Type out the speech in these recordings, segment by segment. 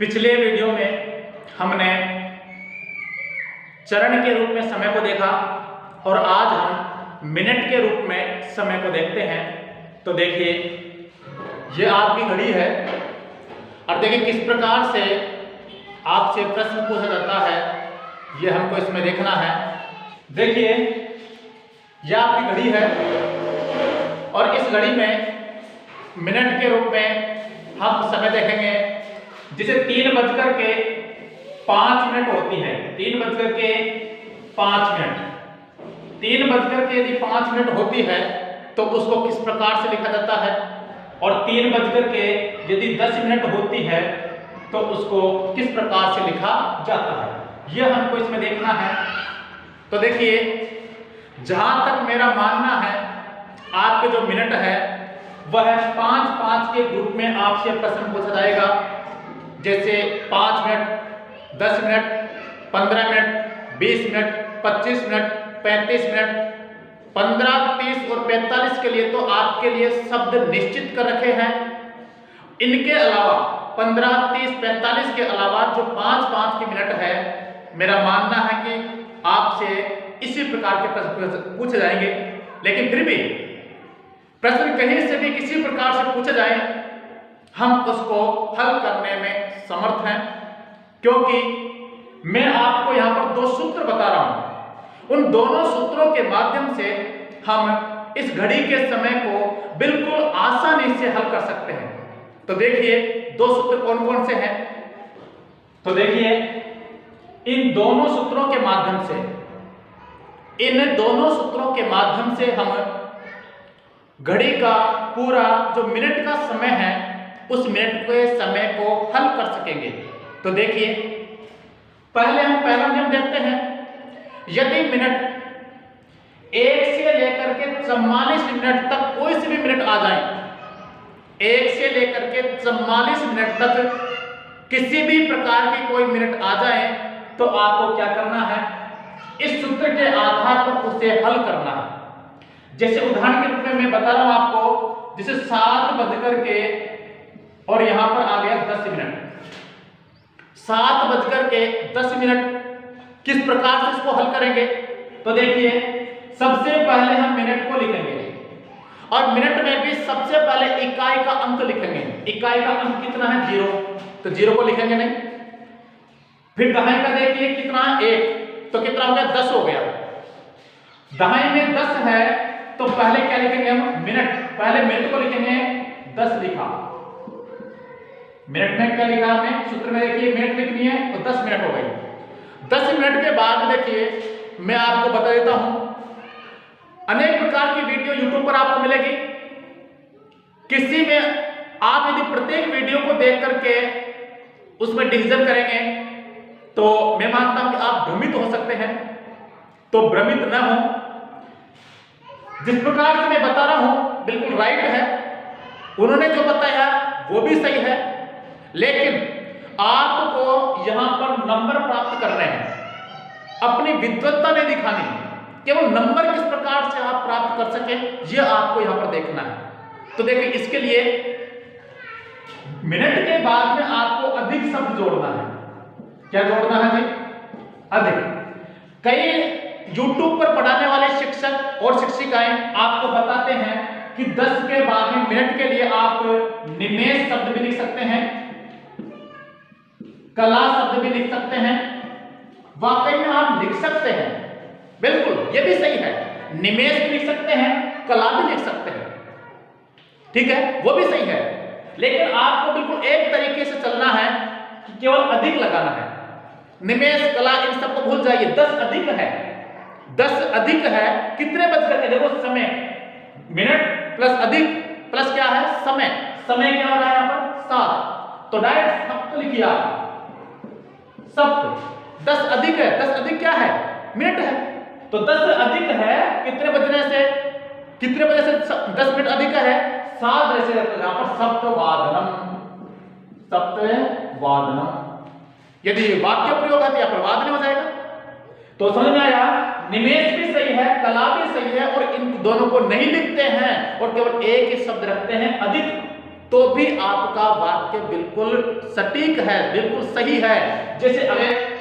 पिछले वीडियो में हमने चरण के रूप में समय को देखा और आज हम मिनट के रूप में समय को देखते हैं। तो देखिए, ये आपकी घड़ी है और देखिए किस प्रकार से आपसे प्रश्न पूछा जाता है, ये हमको इसमें देखना है। देखिए, यह आपकी घड़ी है और इस घड़ी में मिनट के रूप में हम समय देखेंगे, जिसे 3:05 होती है। 3:05 यदि 5 मिनट होती है तो उसको किस प्रकार से लिखा जाता है, और 3:10 होती है तो उसको किस प्रकार से लिखा जाता है, यह हमको इसमें देखना है। तो देखिए, जहां तक मेरा मानना है, आपके जो मिनट है वह 5-5 के ग्रुप में आपसे प्रश्न पूछा जाएगा। जैसे 5 minute, 10 minute, 15 minute, 20 minute, 25 minute, 35 minute, 15, 30 और 45 के लिए तो आपके लिए शब्द निश्चित कर रखे हैं। इनके अलावा 15, 30, 45 के अलावा जो 5-5 के मिनट है, मेरा मानना है कि आपसे इसी प्रकार के प्रश्न पूछे जाएंगे। लेकिन फिर भी प्रश्न कहीं से भी किसी प्रकार से पूछे जाए, हम उसको हल करने में समर्थ हैं, क्योंकि मैं आपको यहां पर 2 सूत्र बता रहा हूं। उन दोनों सूत्रों के माध्यम से हम इस घड़ी के समय को बिल्कुल आसानी से हल कर सकते हैं। तो देखिए, 2 सूत्र कौन कौन से हैं। तो देखिए, इन दोनों सूत्रों के माध्यम से हम घड़ी का पूरा जो मिनट का समय है, उस मिनट के समय को हल कर सकेंगे। तो देखिए, पहले हम पहला नियम देखते हैं। यदि मिनट 1 से लेकर के 44 मिनट तक कोई से भी मिनट आ जाए, 1 से लेकर के 44 मिनट तक किसी भी प्रकार की कोई मिनट आ जाए, तो आपको क्या करना है, इस सूत्र के आधार पर उसे हल करना है। जैसे उदाहरण के रूप में मैं बता रहा हूं आपको, जैसे 7 बजकर के और यहां पर आ गया 10 मिनट। 7 बजकर के 10 मिनट किस प्रकार से इसको हल करेंगे। तो देखिए, सबसे पहले हम मिनट को लिखेंगे और मिनट में भी सबसे पहले इकाई का अंक लिखेंगे। इकाई का अंक कितना है, 0, तो 0 को लिखेंगे नहीं। फिर दहाई का देखिए कितना है, 1, तो कितना हो गया, 10 हो गया। दहाई में 10 है तो पहले क्या लिखेंगे हम, मिनट। पहले मिनट को लिखेंगे, 10 लिखा। मिनट में क्या लिखा हमने, सूत्र में देखिए मिनट लिखनी है तो 10 मिनट हो गई। 10 मिनट के बाद देखिए, मैं आपको बता देता हूं, अनेक प्रकार की वीडियो YouTube पर आपको मिलेगी। किसी में आप यदि प्रत्येक वीडियो को देख करके उसमें डिसीजन करेंगे तो मैं मानता हूं कि आप भ्रमित हो सकते हैं। तो भ्रमित न हो, जिस प्रकार से मैं बता रहा हूं बिल्कुल राइट है, उन्होंने जो बताया वो भी सही है, लेकिन आपको यहां पर नंबर प्राप्त करने हैं, अपनी विद्वत्ता नहीं दिखानी, केवल नंबर किस प्रकार से आप प्राप्त कर सके, यह आपको यहां पर देखना है। तो देखिए, इसके लिए मिनट के बाद में आपको अधिक शब्द जोड़ना है। क्या जोड़ना है जी, अधिक। कई YouTube पर पढ़ाने वाले शिक्षक और शिक्षिकाएं आपको बताते हैं कि 10 के बाद में मिनट के लिए आप निमेष शब्द भी लिख सकते हैं, कला शब्द भी लिख सकते हैं। वाकई में आप लिख सकते हैं, बिल्कुल ये भी सही है। निमेष भी लिख सकते हैं, कला भी लिख सकते हैं, ठीक है, वो भी सही है। लेकिन आपको बिल्कुल एक तरीके से चलना है कि केवल अधिक लगाना है। निमेष, कला, इन सबको भूल जाइए। 10 अधिक है, 10 अधिक है, कितने बज करके, देखो समय, मिनट प्लस अधिक प्लस क्या है, समय। समय क्या हो रहा है यहां पर, 7, तो डायरेक्ट सप्त लिखिए आप, सप्त। 10 अधिक है, 10 अधिक क्या है, मिनट है, तो 10 अधिक है, कितने बजे से 10 मिनट अधिक है, 7 बजे से, यहां पर सप्तवादनम, सप्तवादनम। यदि वाक्य प्रयोग है तो यहां पर वादन हो जाएगा। तो समझ में आया, निमेष भी सही है, कला भी सही है, और इन दोनों को नहीं लिखते हैं और केवल एक ही शब्द रखते हैं, अधिक। तो भी आपका वाक्य बिल्कुल सटीक है, बिल्कुल सही है। जैसे अगर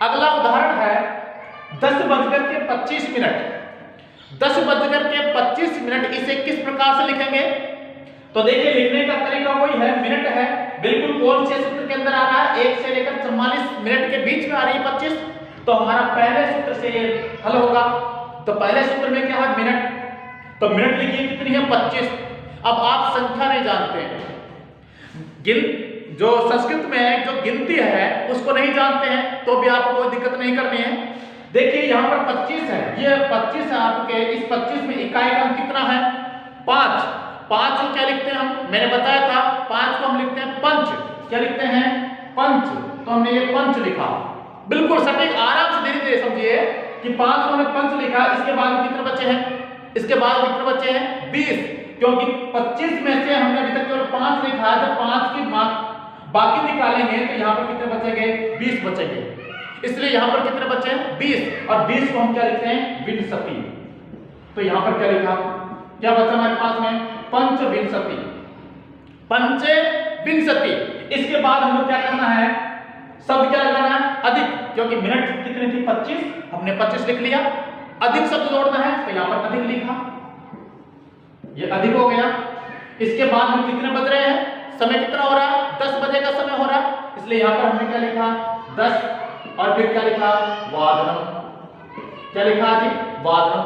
अगला उदाहरण है 10:25। 10:25, इसे किस प्रकार से लिखेंगे? तो देखिए लिखने का तरीका वही है, मिनट है, बिल्कुल कौन से सूत्र के अंदर आ रहा है, 1 से लेकर 44 मिनट के बीच में आ रही है 25, तो हमारा पहले सूत्र से ये हल होगा। तो पहले सूत्र में क्या है, मिनट, तो मिनट लिखिए कितनी है, 25। अब आप संख्या नहीं जानते हैं, जो संस्कृत में जो गिनती है उसको नहीं जानते हैं, तो भी आपको कोई दिक्कत नहीं करनी है। देखिए यहाँ पर 25 है, ये 25 है आपके, इस 25 में इकाई का अंक कितना है, 5। 5 को क्या लिखते हैं हम, मैंने बताया था 5 को हम लिखते हैं पंच, क्या लिखते हैं, पंच। तो हमने ये पंच लिखा, बिल्कुल सटीक, आराम से धीरे धीरे समझिए कि 5 को हमने पंच लिखा। इसके बाद कितने बचे हैं, इसके बाद कितने बचे हैं, 20, क्योंकि 25 में से हमने अभी तक केवल 5 लिखा है, जब 5 की बाकी निकालेंगे तो यहाँ पर कितने बचेंगे, 20 बचेंगे, इसलिए यहाँ पर कितने बचे हैं, 20, और 20 को हम क्या लिखते हैं, विंशति। तो यहाँ पर क्या लिखा, क्या बचा हमारे पास में, पंचविंशति, पंचविंशति। इसके बाद हमको क्या करना है, शब्द क्या लगाना है, अधिक, क्योंकि मिनट कितनी थी, 25, हमने 25 लिख लिया, अधिक शब्द जोड़ना है, तो यहाँ पर अधिक लिखा, ये अधिक हो गया। इसके बाद हम कितने बज रहे हैं, समय कितना हो रहा है, 10 बजे का समय हो रहा है, इसलिए यहाँ पर हमने क्या लिखा, 10, और फिर क्या लिखा, वादनम, क्या लिखा जी, वादनम।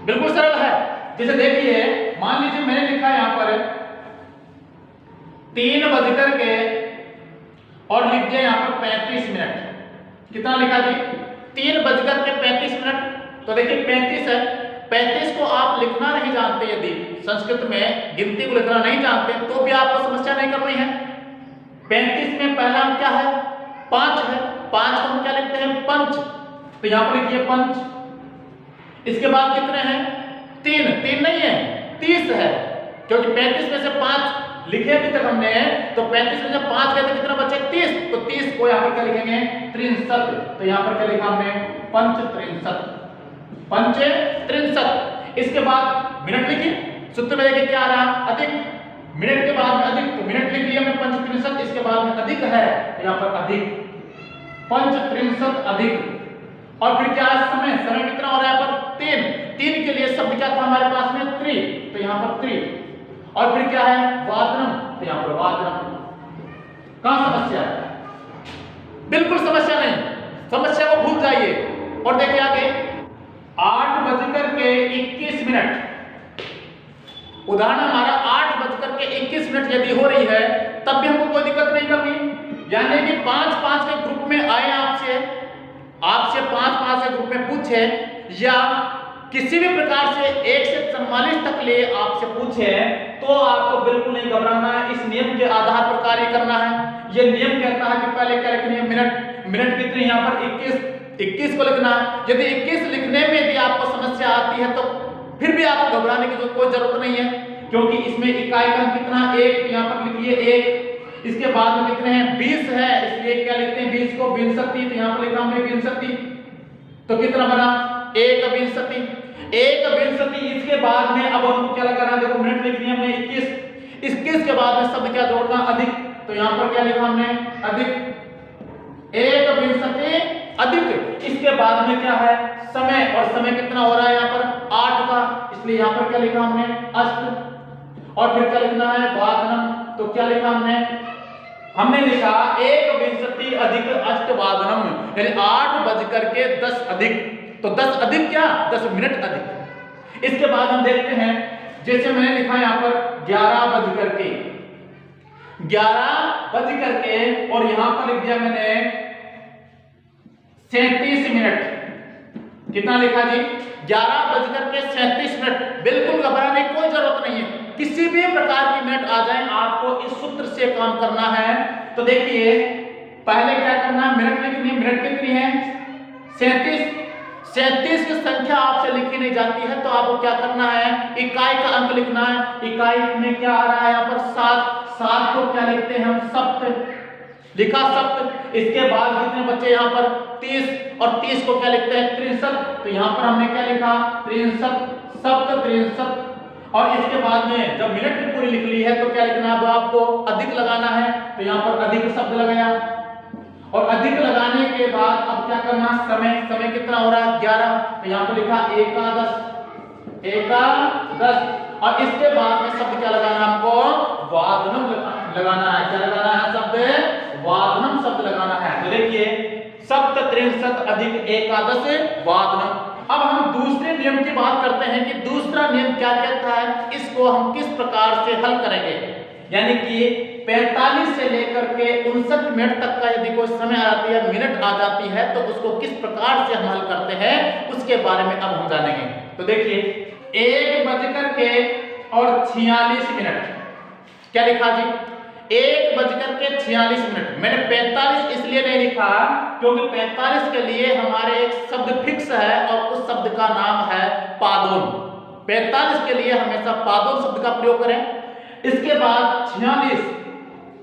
बिल्कुल सरल है। जैसे देखिए मान लीजिए मैंने लिखा यहाँ पर 3 बजकर के और लिख दिया यहाँ पर 35 मिनट, कितना लिखा जी, 3 बजकर के 35 मिनट। तो देखिए 35 है, 35 को आप लिखना नहीं जानते, यदि संस्कृत में गिनती को लिखना नहीं जानते तो भी आपको समस्या नहीं करनी है। 35 में पहला अंक क्या है, 5 है, 5 को हम क्या लिखते हैं, पंच, तो यहाँ पर लिखिए पंच। इसके बाद कितने हैं, 3 नहीं है, 30 है, क्योंकि 35 में से 5 लिखे अभी तक हमने, तो 35 में से 5 गए तो कितना बचे, 30, तो 30 को यहाँ पर क्या लिखेंगे, 63, तो यहाँ पर क्या लिखा हमने, पंच 63। इसके बाद मिनट लिखिए, सूत्र में देखिए क्या आ रहा है, अधिक, मिनट के बाद में अधिक, तो मिनट लिख लिया हमने 65, इसके बाद में अधिक है, तो यहाँ पर अधिक, 65 अधिक। और फिर क्या है, समय, समय कितना हो रहा है यहाँ पर, 3 के लिए शब्द क्या था हमारे पास में, त्रि, तो यहाँ पर त्रि। और फिर क्या है, वादनम, तो यहाँ पर वादनम। कहां समस्या है, बिल्कुल समस्या नहीं, समस्या को भूल जाइए। और देखिए आगे 8:21, उदाहरण हमारा 8:21 यदि हो रही है, तब भी हमको कोई दिक्कत नहीं करनी, यानी कि 5-5 के ग्रुप में आए, आपसे 5-5 के ग्रुप में पूछे, या किसी भी प्रकार से 1 से 44 तक ले आपसे पूछे, तो आपको बिल्कुल नहीं घबराना है, इस नियम के आधार पर कार्य करना है। यह नियम कहता है कि पहले क्या लिखनी है, मिनट कितनी, यहाँ पर 21 को लिखना है। यदि 21 लिखने में भी आपको समस्या आती है तो फिर भी आपको घबराने की कोई जरूरत नहीं है, क्योंकि इसमें इकाई का कितना, 1, यहाँ पर लिखिए 1। इसके बाद में कितने हैं, 20 है, इसलिए क्या लिखते हैं, 20 को विंशति, तो यहाँ पर लिखा हमने विंशति, तो कितना बना, 1 विंशति। इसके बाद में अब हमको क्या लगाना, देखो मिनट लिखनी है हमने 21 के बाद में शब्द क्या जोड़ना, अधिक, तो यहाँ पर क्या लिखा हमने, अधिक, 1 विंशति अधिक। इसके बाद में क्या है, समय, और समय कितना हो रहा है यहाँ पर, 8 का, इसलिए यहाँ पर क्या लिखा हमने, अष्ट। और फिर क्या लिखना है, वादनम, तो क्या लिखा हमने लिखा 1 विंशति अधिक अष्टवादनम, यानी 8:10 अधिक, तो 10 अधिक क्या, 10 मिनट अधिक। इसके बाद हम देखते हैं, जैसे मैंने लिखा यहाँ पर 11:11 और यहाँ पर लिख दिया मैंने 37 मिनट, कितना लिखा जी, 11:37। बिल्कुल घबराने की कोई जरूरत नहीं है, किसी भी प्रकार की मिनट आ जाए, आपको इस सूत्र से काम करना है। तो देखिए पहले क्या करना है, मिनट लिखनी है, मिनट कितनी है, 37 की संख्या आपसे लिखी नहीं जाती है, तो आपको क्या करना है, इकाई का अंक लिखना है। इकाई में क्या आ रहा है यहाँ पर, 7 को क्या लिखते हैं हम, सप्त, लिखा सप्त, इसके बाद कितने बच्चे यहाँ पर 30, और 30 को क्या लिखते हैं 63, तो यहाँ पर हमने क्या लिखा 63, सप्त 63। और इसके बाद में जब मिनट की पूरी लिख ली है तो क्या लिखना है, अब आपको अधिक लगाना है, तो यहाँ पर अधिक शब्द लगाया, और अधिक लगाने के बाद अब क्या करना, समय कितना हो रहा है 11, तो यहाँ पर लिखा एकादश, और इसके बाद में शब्द क्या लगाना हमको, वादनम लगाना है। क्या लगाना है, शब्द वादनम शब्द लगाना है। तो देखिए सप्त 63 अधिक एकादश वादनम। अब हम दूसरे नियम की बात करते हैं कि दूसरा नियम क्या कहता है, इसको हम किस प्रकार से हल करेंगे। यानी कि 45 से लेकर के 59 मिनट तक का यदि कोई समय आ जाती है, मिनट आ जाती है, तो उसको किस प्रकार से हम हल करते हैं उसके बारे में अब हम जानेंगे। तो देखिए 1:46 क्या लिखा जी, 1:46। मैंने 45 इसलिए नहीं लिखा क्योंकि 45 के लिए हमारे एक शब्द फिक्स है और उस शब्द का नाम है पादोन। 45 के लिए हमेशा पादोन शब्द का प्रयोग करें। इसके बाद 46,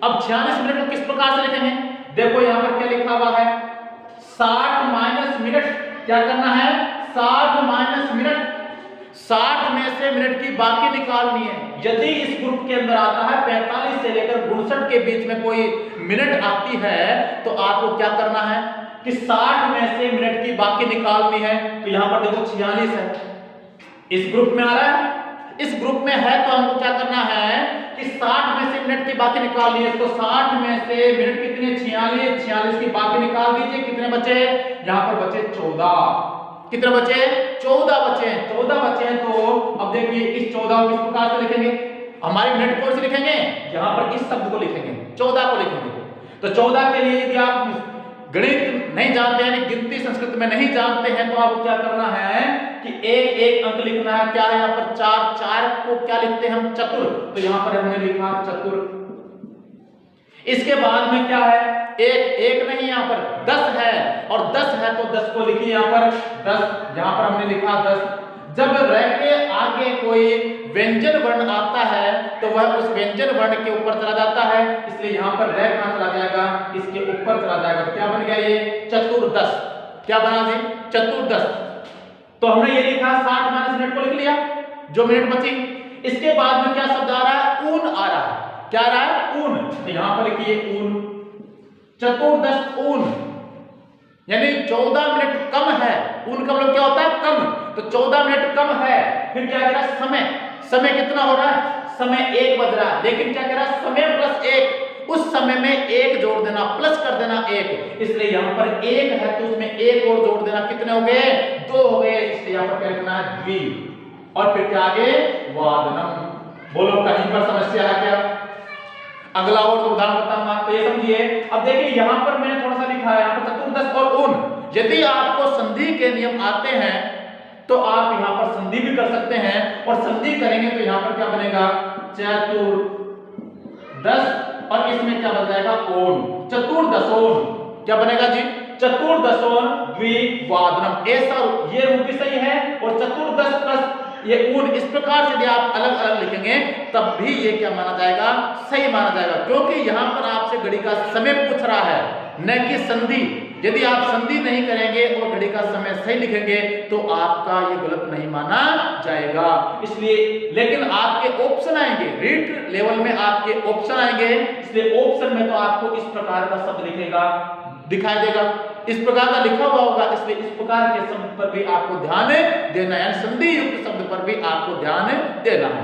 अब 46 मिनट को किस प्रकार से लिखेंगे, देखो यहां पर क्या लिखा हुआ है 60 माइनस मिनट। क्या करना है, 60 माइनस मिनट, 60 में से मिनट की बाकी निकालनी है। यदि इस ग्रुप के अंदर आता है 45 से लेकर 59 के बीच में कोई मिनट आती है तो आपको क्या करना है कि 60 में से मिनट की बाकी निकालनी है। तो यहां पर देखो 46 है, इस ग्रुप में आ रहा है, इस ग्रुप में है, तो हमको क्या करना है कि 60 में से मिनट की बाकी निकालनी है। तो 60 में से मिनट कितने 46 की बाकी निकाल दीजिए, कितने बचे, यहां पर बचे 14। कितने बचे, 14 बचे। 14 बचे हैं, तो अब देखिए इस 14 को किस प्रकार से लिखेंगे, हमारे मिनट कौन से लिखेंगे, यहां पर इस शब्द को लिखेंगे, 14 को लिखेंगे। तो 14 के लिए यदि आप गणित नहीं जानते हैं, गिनती संस्कृत में नहीं जानते हैं, तो आपको क्या करना है कि एक अंक लिखना है। क्या है यहाँ पर 4 को क्या लिखते हैं हम, चतुर, तो यहाँ पर हमने लिखा चतुर। इसके बाद में क्या है, एक नहीं, यहाँ पर 10 है, और 10 है तो 10 को लिखिए यहाँ पर 10, यहाँ पर हमने लिखा 10। जब र के आगे कोई व्यंजन वर्ण आता है तो वह उस व्यंजन वर्ण के ऊपर चला जाता है, इसलिए यहाँ पर र कहां चला जाएगा, इसके ऊपर चला जाएगा। तो क्या बन गया ये चतुर्दश। क्या बना जी, चतुर्दश। तो हमने ये लिखा 60 माइनस मिनट को लिख लिया, जो मिनट बची। इसके बाद में क्या शब्द आ रहा है, ऊन आ रहा है। क्या आ रहा है, ऊन, तो यहां पर लिखिए ऊन, चतुर्दश ऊन, यानी 14 मिनट कम है। ऊन का मतलब क्या होता है, कम, तो 14 मिनट कम है। फिर क्या कह रहा है, समय कितना हो रहा है, समय 1 बज रहा है, लेकिन क्या कह रहा है, समय प्लस 1, उस समय में 1 जोड़ देना, प्लस कर देना 1, इसलिए यहां पर 1 है तो उसमें 1 और जोड़ देना, कितने हो गए, 2 हो गए, इसलिए यहां पर क्या लिखना है, द्वि, और फिर क्या आगे, वादनम। बोलो कहीं पर समस्या है क्या, अगला और उदाहरण बताऊंगा, तो ये समझिए। अब देखिए यहां पर मैंने थोड़ा सा लिखा है, यहां पर चतुर्दश और ऊन। यदि आपको संधि के नियम आते हैं तो आप यहां पर संधि भी कर सकते हैं, और संधि करेंगे तो यहां पर क्या बनेगा, चतुर्दश, और इसमें क्या बन जाएगा, ओन, चतुर्दशोन। क्या बनेगा जी, चतुर्दशोन द्विवादनम। ऐसा ये रूप भी सही है, और चतुर्दश प्लस ये ऊन, इस प्रकार से यदि आप अलग अलग लिखेंगे तब भी ये क्या माना जाएगा, सही माना जाएगा, क्योंकि यहां पर आपसे घड़ी का समय पूछ रहा है, न कि संधि। यदि आप संधि नहीं करेंगे और घड़ी का समय सही लिखेंगे तो आपका ये गलत नहीं माना जाएगा। इसलिए, लेकिन आपके ऑप्शन आएंगे, रीड लेवल में आपके ऑप्शन आएंगे, इसलिए ऑप्शन में तो आपको इस प्रकार का शब्द लिखेगा, दिखाई देगा, इस प्रकार का लिखा हुआ होगा, इसलिए इस प्रकार के शब्द पर भी आपको ध्यान देना है, संधि युक्त शब्द पर भी आपको ध्यान देना है।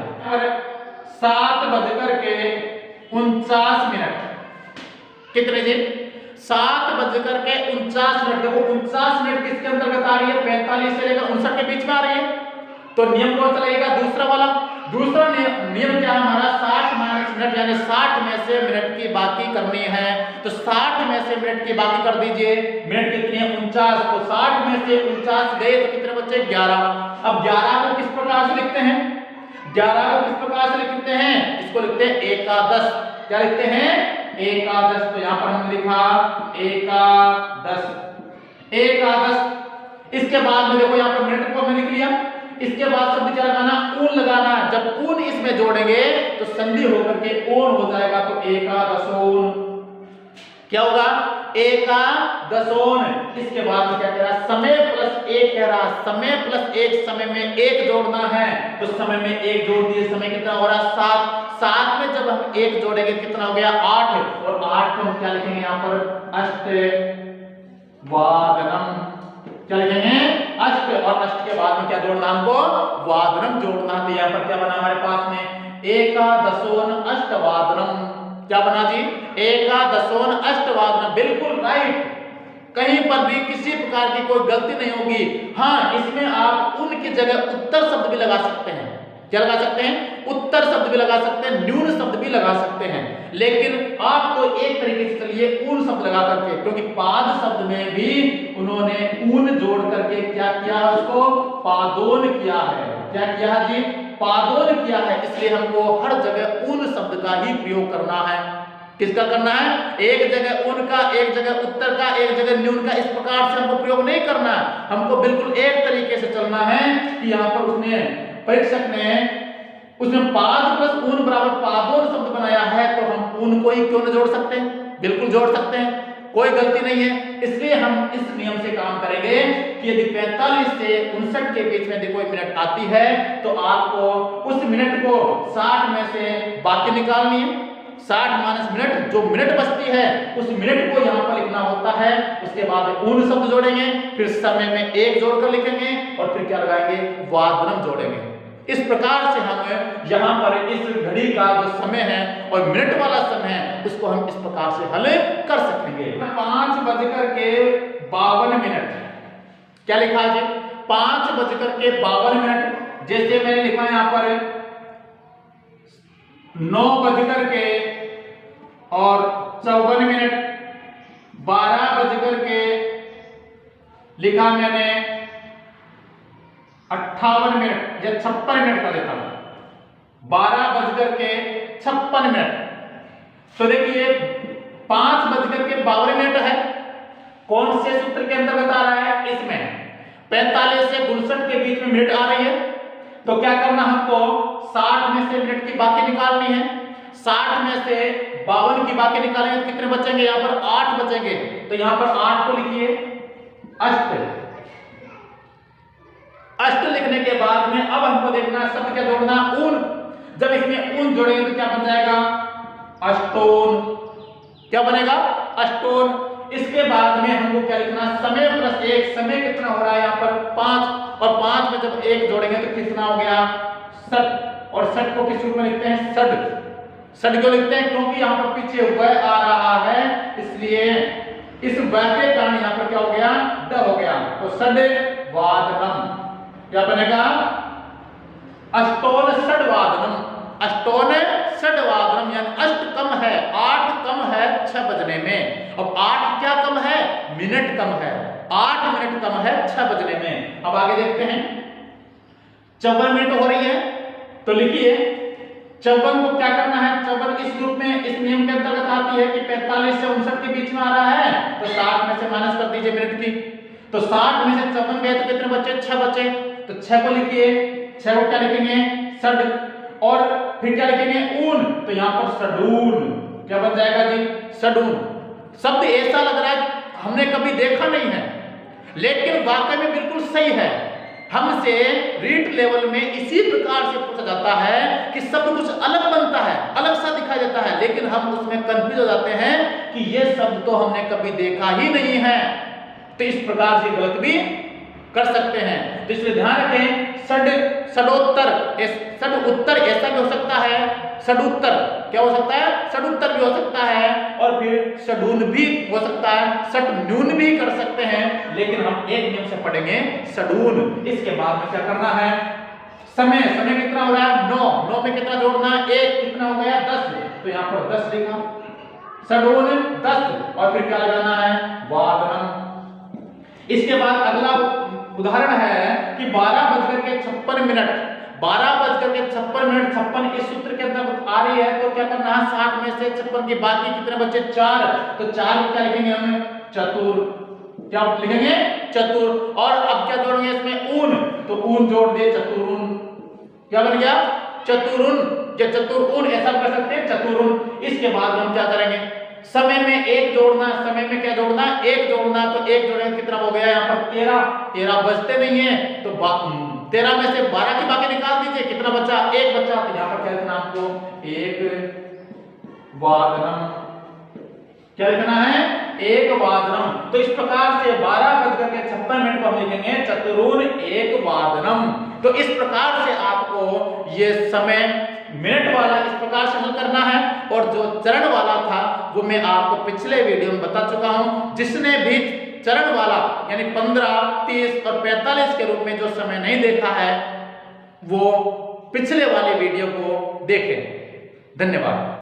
7:49 कितने जी, 7:49। देखो 49 मिनट किसके अंतर्गत आ रही है, 45 से लेकर 59 के बीच में आ रही है, तो नियम कौन सा लगेगा, दूसरा वाला। दूसरा नियम क्या है हमारा, 60 माइनस मिनट, यानी 60 में से मिनट की बाकी करनी है। तो 60 में से मिनट की बाकी कर दीजिए, मिनट कितनी है 49, तो 60 में से 49 गए तो कितने बचे, 11। अब 11 को किस प्रकार से लिखते हैं, 11 को किस प्रकार से लिखते हैं, इसको लिखते हैं एकादश। क्या लिखते हैं, एकादश। तो यहां पर हमने लिखा एकादश, एकादश। इसके बाद में देखो यहां पर मिनट को हमने लिख लिया, इसके बाद शब्द क्या लगाना, ऊन लगाना है। जब ऊन इसमें जोड़ेंगे तो संधि होकर के ओन हो जाएगा, तो एकादशोन। क्या होगा, एकादशोन। इसके बाद में क्या कह रहा है, समय प्लस एक कह रहा है, समय प्लस एक, समय में एक जोड़ना है तो समय में एक जोड़ दिए, समय कितना हो रहा है 7, 7 में जब हम एक जोड़ेंगे कितना हो गया 8, और 8 को हम क्या लिखेंगे यहाँ पर अष्टवादनम, क्या लिखेंगे अष्ट, और अष्ट के बाद में क्या जोड़ना हमको, वादनम जोड़ना। तो यहाँ पर क्या बना हमारे पास में एकादशोन अष्टवादनम, क्या बना जी, एकादशोन अष्टवादनम, बिल्कुल राइट, कहीं पर भी किसी प्रकार की कोई गलती नहीं होगी। हाँ, इसमें आप उन की जगह उत्तर शब्द भी लगा सकते हैं, क्या लगा सकते हैं, उत्तर शब्द भी लगा सकते हैं, न्यून शब्द भी लगा सकते हैं, लेकिन आप तो एक तरीके से चलिए ऊन शब्द लगा करके, क्योंकि पाद शब्द में भी उन्होंने ऊन जोड़ करके क्या किया, उसको पादोन किया है, क्या किया है जी, पादोन किया है। इसलिए हमको हर जगह ऊन शब्द का ही प्रयोग करना है। किसका करना है, एक जगह ऊन का, एक जगह उत्तर का, एक जगह न्यून का, इस प्रकार से हमको प्रयोग नहीं करना है। हमको बिल्कुल एक तरीके से चलना है कि यहाँ पर उसने, परीक्षक ने उसमें पाद प्लस ऊन बराबर पादोन शब्द बनाया है, तो हम ऊन को ही क्यों न जोड़ सकते हैं, बिल्कुल जोड़ सकते हैं, कोई गलती नहीं है। इसलिए हम इस नियम से काम करेंगे कि यदि 45 से 59 के बीच में यदि कोई मिनट आती है तो आपको उस मिनट को 60 में से बाकी निकालनी है, 60 माइनस मिनट, जो मिनट बचती है उस मिनट को यहाँ पर लिखना होता है। उसके बाद ऊन शब्द जोड़ेंगे, फिर समय में एक जोड़कर लिखेंगे, और फिर क्या लगाएंगे, वादनम जोड़ेंगे। इस प्रकार से हम यहाँ पर इस घड़ी का जो समय है और मिनट वाला समय है उसको हम इस प्रकार से हल कर सकेंगे। 5:52, क्या लिखा है, 5:52, जैसे मैंने लिखा है यहाँ पर 9:54, 12 लिखा मैंने 58 या 56 का लेता हूं, 12:56। तो देखिए 5:52 है, कौन से सूत्र के अंतर्गत आ रहा है, इसमें 45 से 59 के बीच में मिनट आ रही है। तो क्या करना हमको, 60 में से मिनट की बाकी निकालनी है, 60 में से 52 की बाकी निकालेंगे तो कितने बचेंगे, यहाँ पर 8 बचेंगे। तो यहाँ पर 8 को लिखिए अष्ट, अष्ट लिखने के बाद में अब हमको देखना शब्द क्या जोड़ना, ऊन। जब इसमें ऊन जोड़ेंगे तो क्या बन जाएगा, अष्टोन, क्या बनेगा, अष्टोन। इसके बाद में हमको क्या लिखना, समय प्लस एक, समय कितना हो रहा है यहाँ पर 5, और 5 में जब एक जोड़ेंगे तो कितना हो गया 60, और 60 को किस रूप में लिखते हैं, सड। सड क्यों लिखते हैं, क्योंकि यहाँ पर पीछे वह आ रहा है, इसलिए इस वह के कारण यहाँ पर क्या हो गया, ड हो गया। तो सड वादनम, क्या बनेगा, अष्टोन षडवादनम, अष्टोन षडवादनम, यानी अष्ट कम है, 8 कम है 6 बजने में। अब 8 क्या कम है, मिनट कम है, 8 मिनट कम है 6 बजने में। अब आगे देखते हैं, 54 मिनट हो रही है, तो लिखिए 54 को क्या करना है, 54 इस रूप में, इस नियम के अंतर्गत आती है कि 45 से 59 के बीच में आ रहा है, तो 60 में से माइनस कर दीजिए मिनट की। तो 60 में से 54 गए तो कितने बचे, 6 बचे। तो 6 को लिखिए, 6 को क्या लिखेंगे, सड, और फिर क्या लिखेंगे, ऊन। तो यहाँ पर सडून, क्या बन जाएगा जी, सडून। शब्द ऐसा लग रहा है हमने कभी देखा नहीं है, लेकिन वाकई में बिल्कुल सही है। हमसे रीट लेवल में इसी प्रकार से पूछा जाता है कि शब्द कुछ अलग बनता है, अलग सा दिखाई देता है, लेकिन हम उसमें कंफ्यूज हो जाते हैं कि ये शब्द तो हमने कभी देखा ही नहीं है। तो इस प्रकार से गलत भी कर सकते हैं, तो इसलिए ध्यान रखें। सड, सडोत्तर, सड उत्तर ऐसा भी हो सकता है, सड उत्तर क्या हो सकता है, सड उत्तर भी हो सकता है, और फिर सडून भी हो सकता है, सट न्यून भी कर सकते हैं, लेकिन हम एक नियम से पढ़ेंगे सडून। इसके बाद में क्या करना है, समय, समय कितना हो रहा है 9, 9 में कितना जोड़ना है, 1, कितना हो गया 10, तो यहाँ पर 10 लिखा, सडून 10, और फिर क्या लगाना है, वादनम। इसके बाद अगला उदाहरण है कि 12:56, 12:56, 56 इस सूत्र के अंतर्गत आ रही है, तो क्या करना है, 60 में से 56 की बाकी कितने बचे, 4, तो 4 को क्या लिखेंगे हम, चतुर, क्या लिखेंगे, चतुर। और अब क्या जोड़ेंगे इसमें, ऊन, तो ऊन जोड़ दे, चतुरुन, क्या बन गया, चतुरुन, या चतुरुन ऐसा कर सकते हैं, चतुरुन। इसके बाद हम क्या करेंगे, समय में एक जोड़ना, समय में क्या जोड़ना, एक जोड़ना, तो एक जोड़ने में कितना हो गया यहाँ पर 13, 13 बचते नहीं है तो 13 में से 12 की बाकी निकाल दीजिए, कितना बचा, एक बचा, तो यहाँ पर क्या लिखना आपको, एक वादनम, क्या लिखना है, एक वादनम। तो इस प्रकार से 12:56 को हम लिखेंगे चतुरून एक वादनम। तो इस प्रकार से आपको ये समय मिनट वाला इस प्रकार से हल करना है, और जो चरण वाला था वो मैं आपको पिछले वीडियो में बता चुका हूं। जिसने भी चरण वाला यानी 15, 30 और 45 के रूप में जो समय नहीं देखा है वो पिछले वाले वीडियो को देखें। धन्यवाद।